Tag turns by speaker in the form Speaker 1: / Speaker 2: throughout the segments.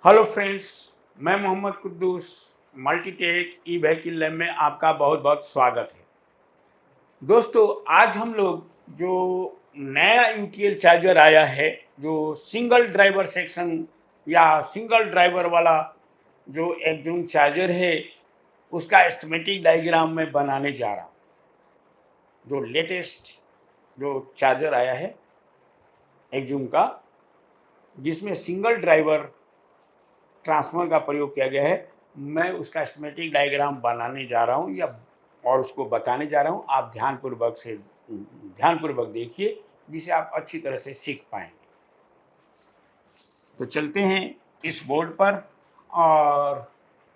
Speaker 1: Hello friends, मैं Mohammad Quddus Multitech e vehicle lab में आपका बहुत बहुत स्वागत है। दोस्तों, आज हम लोग जो नया यूटीएल चार्जर आया है, जो सिंगल ड्राइवर सेक्शन या सिंगल ड्राइवर वाला जो एक्जूम चार्जर है, उसका एस्टिमेटिक डायग्राम मैं बनाने जा रहा हूँ। जो लेटेस्ट जो चार्जर आया है एक्जूम का, जिसमें सिंगल ड्राइवर ट्रांसफार्मर का प्रयोग किया गया है, मैं उसका स्कीमेटिक डायग्राम बनाने जा रहा हूँ या और उसको बताने जा रहा हूँ। आप ध्यानपूर्वक देखिए, जिसे आप अच्छी तरह से सीख पाएंगे। तो चलते हैं इस बोर्ड पर और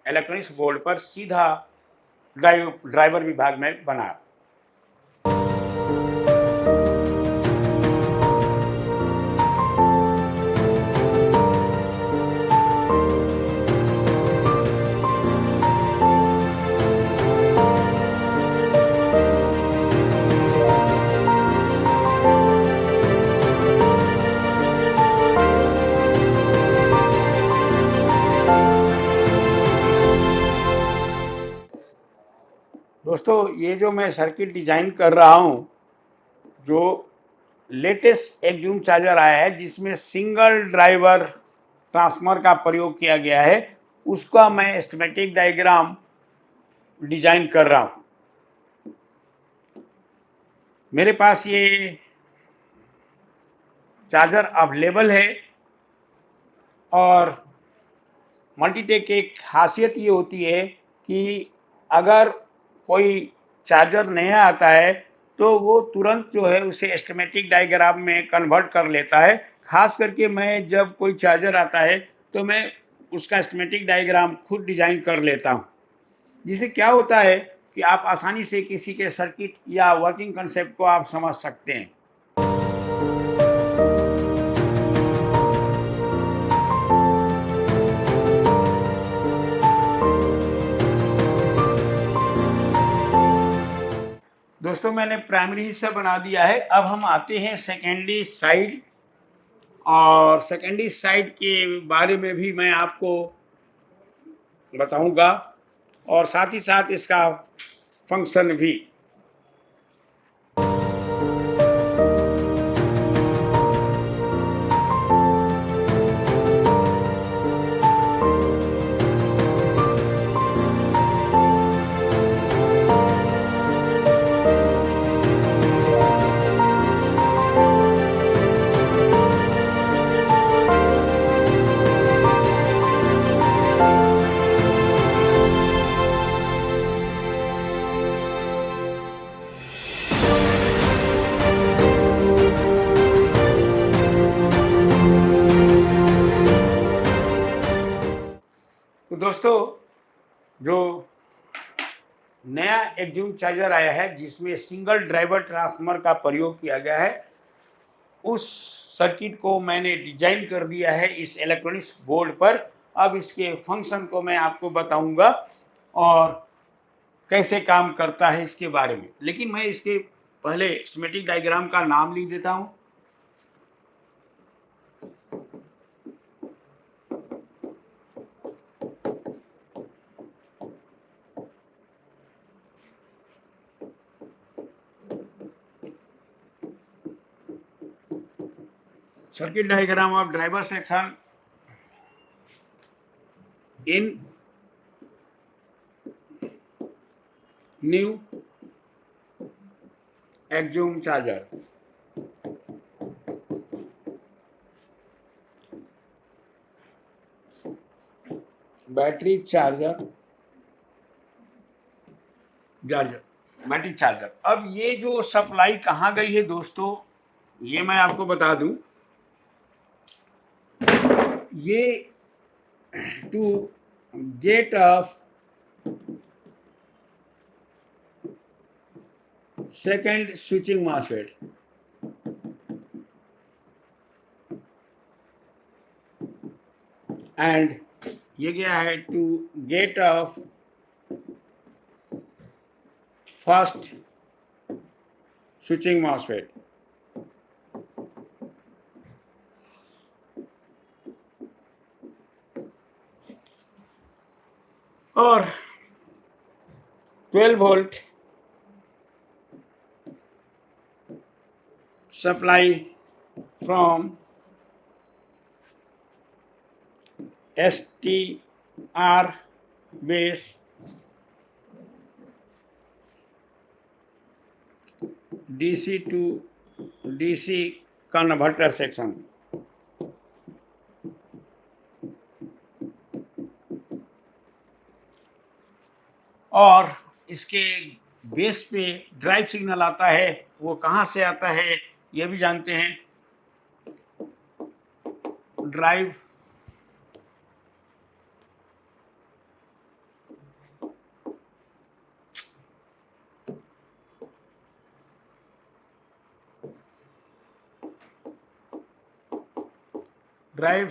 Speaker 1: इलेक्ट्रॉनिक्स बोर्ड पर सीधा ड्राइवर विभाग में बना रहा हूं। दोस्तों, ये जो मैं सर्किट डिजाइन कर रहा हूँ, जो लेटेस्ट एक्जूम चार्जर आया है, जिसमें सिंगल ड्राइवर ट्रांसफार्मर का प्रयोग किया गया है, उसका मैं स्कीमेटिक डायग्राम डिजाइन कर रहा हूँ। मेरे पास ये चार्जर अवेलेबल है और मल्टीटेक की एक खासियत ये होती है कि अगर कोई चार्जर नया आता है तो वो तुरंत जो है उसे एस्टिमेटिक डायग्राम में कन्वर्ट कर लेता है। खास करके मैं जब कोई चार्जर आता है तो मैं उसका एस्टिमेटिक डायग्राम खुद डिजाइन कर लेता हूँ, जिससे क्या होता है कि आप आसानी से किसी के सर्किट या वर्किंग कंसेप्ट को आप समझ सकते हैं। दोस्तों, मैंने प्राइमरी हिस्सा बना दिया है। अब हम आते हैं सेकेंडरी साइड, और सेकेंडरी साइड के बारे में भी मैं आपको बताऊंगा और साथ ही साथ इसका फंक्शन भी। तो दोस्तों, जो नया एक्जूम चार्जर आया है, जिसमें सिंगल ड्राइवर ट्रांसफार्मर का प्रयोग किया गया है, उस सर्किट को मैंने डिजाइन कर दिया है इस इलेक्ट्रॉनिक्स बोर्ड पर। अब इसके फंक्शन को मैं आपको बताऊंगा और कैसे काम करता है इसके बारे में। लेकिन मैं इसके पहले स्कीमेटिक डायग्राम का नाम लिख देता हूं। Circuit diagram of driver section in new एक्जूम charger. Battery charger battery charger. अब ये जो सप्लाई कहाँ गई है दोस्तों, ये मैं आपको बता दूं। ये to gate of second switching MOSFET, and ये गया है to gate of first switching MOSFET. और 12 volt supply from STR base DC to DC converter section. और इसके बेस पे ड्राइव सिग्नल आता है, वो कहाँ से आता है ये भी जानते हैं। Drive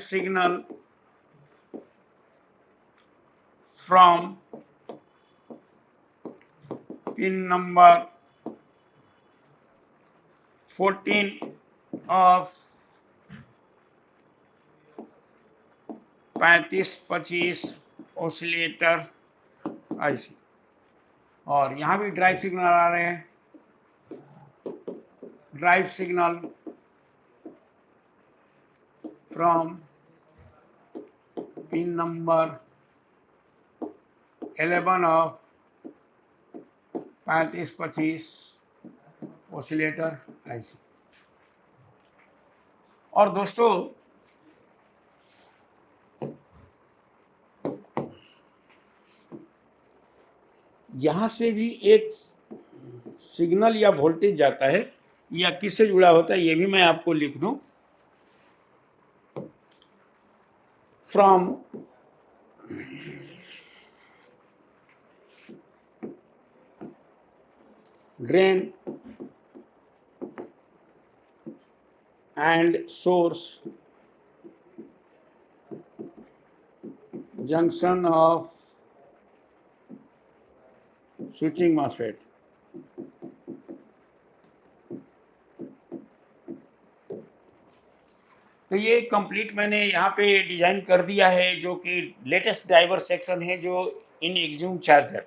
Speaker 1: signal from pin number 14 of 3525 oscillator IC। और यहाँ भी ड्राइव सिग्नल आ रहे हैं। Drive signal from pin number 11 of 3525 oscillator IC। और दोस्तों यहाँ से भी एक सिग्नल या वोल्टेज जाता है, या किससे जुड़ा होता है ये भी मैं आपको लिख दूं। From drain and source junction of switching MOSFET. तो ये कंप्लीट मैंने यहाँ पे डिजाइन कर दिया है, जो कि लेटेस्ट ड्राइवर सेक्शन है जो इन एक्जूम चार्जर।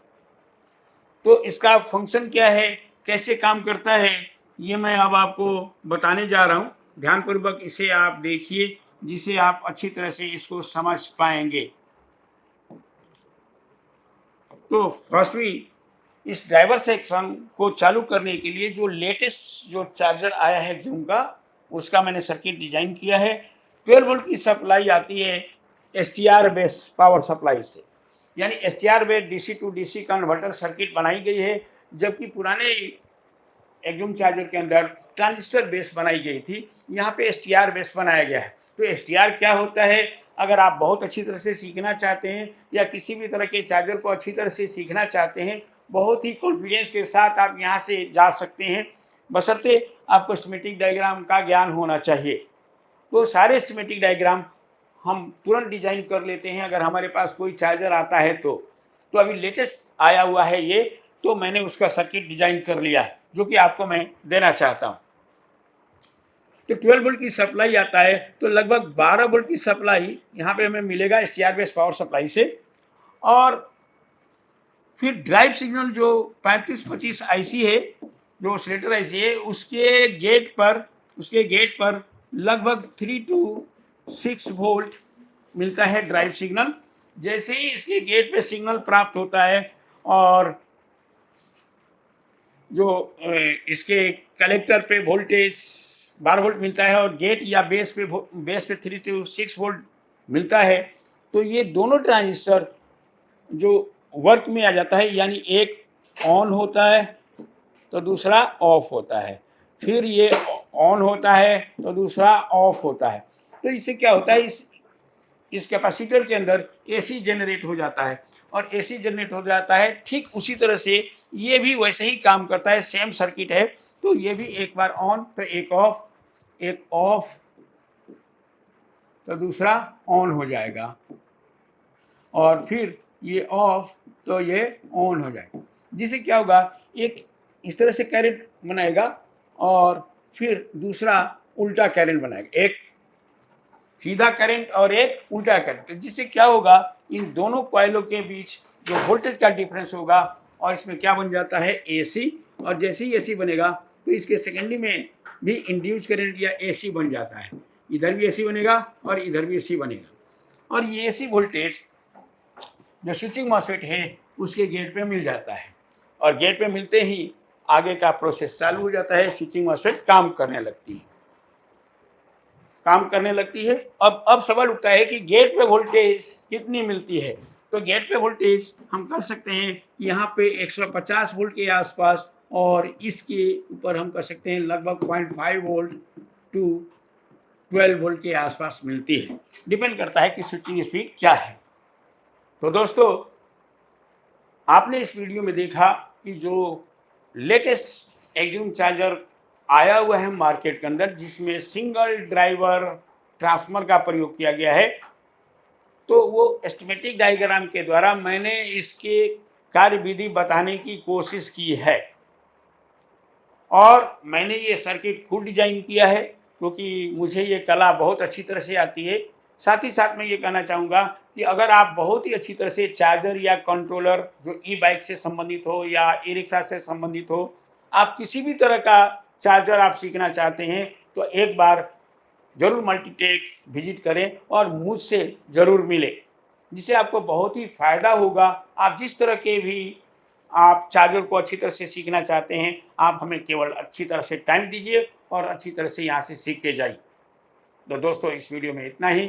Speaker 1: तो इसका फंक्शन क्या है, कैसे काम करता है, ये मैं अब आपको बताने जा रहा हूँ। ध्यानपूर्वक इसे आप देखिए, जिसे आप अच्छी तरह से इसको समझ पाएंगे। तो फर्स्टली इस ड्राइवर सेक्शन को चालू करने के लिए जो लेटेस्ट जो चार्जर आया है जूम का, उसका मैंने सर्किट डिजाइन किया है। 12 वोल्ट की सप्लाई आती है STR बेस पावर सप्लाई से, यानी STR base DC to DC converter circuit बनाई गई है, जबकि पुराने एक्जूम चार्जर के अंदर ट्रांजिस्टर बेस बनाई गई थी। यहाँ पे STR बेस बनाया गया है। तो STR क्या होता है, अगर आप बहुत अच्छी तरह से सीखना चाहते हैं या किसी भी तरह के चार्जर को अच्छी तरह से सीखना चाहते हैं, बहुत ही कॉन्फिडेंस के साथ आप यहाँ से जा सकते हैं, बशर्ते आपको स्कीमेटिक डायग्राम का ज्ञान होना चाहिए। तो सारे स्कीमेटिक डायग्राम हम तुरंत डिजाइन कर लेते हैं अगर हमारे पास कोई चार्जर आता है तो अभी लेटेस्ट आया हुआ है ये, तो मैंने उसका सर्किट डिजाइन कर लिया है, जो कि आपको मैं देना चाहता हूँ। तो 12 वोल्ट की सप्लाई आता है, तो लगभग 12 वोल्ट की सप्लाई यहाँ पे हमें मिलेगा STR बेस पावर सप्लाई से। और फिर ड्राइव सिग्नल जो 3525 IC है, जो ऑसिलेटर IC है, उसके गेट पर लगभग 3 to 6 वोल्ट मिलता है ड्राइव सिग्नल। जैसे ही इसके गेट पे सिग्नल प्राप्त होता है और जो इसके कलेक्टर पे वोल्टेज 12 वोल्ट मिलता है और गेट या बेस पे 3 to 6 वोल्ट मिलता है, तो ये दोनों ट्रांजिस्टर जो वर्क में आ जाता है, यानी एक ऑन होता है तो दूसरा ऑफ होता है, फिर ये ऑन होता है तो दूसरा ऑफ होता है। तो इससे क्या होता है, इस कैपेसिटर के अंदर AC जनरेट हो जाता है, और AC जनरेट हो जाता है। ठीक उसी तरह से ये भी वैसे ही काम करता है, सेम सर्किट है। तो ये भी एक बार ऑन तो एक ऑफ तो दूसरा ऑन हो जाएगा, और फिर ये ऑफ तो ये ऑन हो जाएगा। जिससे क्या होगा, एक इस तरह से करंट बनाएगा और फिर दूसरा उल्टा करंट बनाएगा, एक सीधा करंट और एक उल्टा करंट। जिससे क्या होगा, इन दोनों कॉइलों के बीच जो वोल्टेज का डिफरेंस होगा और इसमें क्या बन जाता है AC, और जैसे ही AC बनेगा तो इसके सेकेंडरी में भी इंड्यूस करंट या AC बन जाता है। इधर भी AC बनेगा और इधर भी AC बनेगा, और ये AC वोल्टेज जो स्विचिंग मॉसफेट है उसके गेट पे मिल जाता है, और गेट पे मिलते ही आगे का प्रोसेस चालू हो जाता है, स्विचिंग मॉसफेट काम करने लगती है। अब सवाल उठता है कि गेट पे वोल्टेज कितनी मिलती है। तो गेट पे वोल्टेज हम कर सकते हैं यहाँ पे 150 वोल्ट के आसपास, और इसके ऊपर हम कर सकते हैं लगभग 0.5 वोल्ट टू 12 वोल्ट के आसपास मिलती है। डिपेंड करता है कि स्विचिंग स्पीड क्या है। तो दोस्तों, आपने इस वीडियो में देखा कि जो लेटेस्ट एक्जिम चार्जर आया हुआ है मार्केट के अंदर, जिसमें सिंगल ड्राइवर ट्रांसफार्मर का प्रयोग किया गया है, तो वो स्कीमेटिक डायग्राम के द्वारा मैंने इसके कार्यविधि बताने की कोशिश की है, और मैंने ये सर्किट खुद डिजाइन किया है क्योंकि मुझे ये कला बहुत अच्छी तरह से आती है। साथ ही साथ मैं ये कहना चाहूँगा कि अगर आप बहुत ही अच्छी तरह से चार्जर या कंट्रोलर जो ई-बाइक से संबंधित हो या ई-रिक्शा से संबंधित हो, आप किसी भी तरह का चार्जर आप सीखना चाहते हैं, तो एक बार ज़रूर मल्टीटेक विजिट करें और मुझसे ज़रूर मिलें, जिससे आपको बहुत ही फ़ायदा होगा। आप जिस तरह के भी आप चार्जर को अच्छी तरह से सीखना चाहते हैं, आप हमें केवल अच्छी तरह से टाइम दीजिए और अच्छी तरह से यहाँ से सीख के जाइए। तो दोस्तों, इस वीडियो में इतना ही।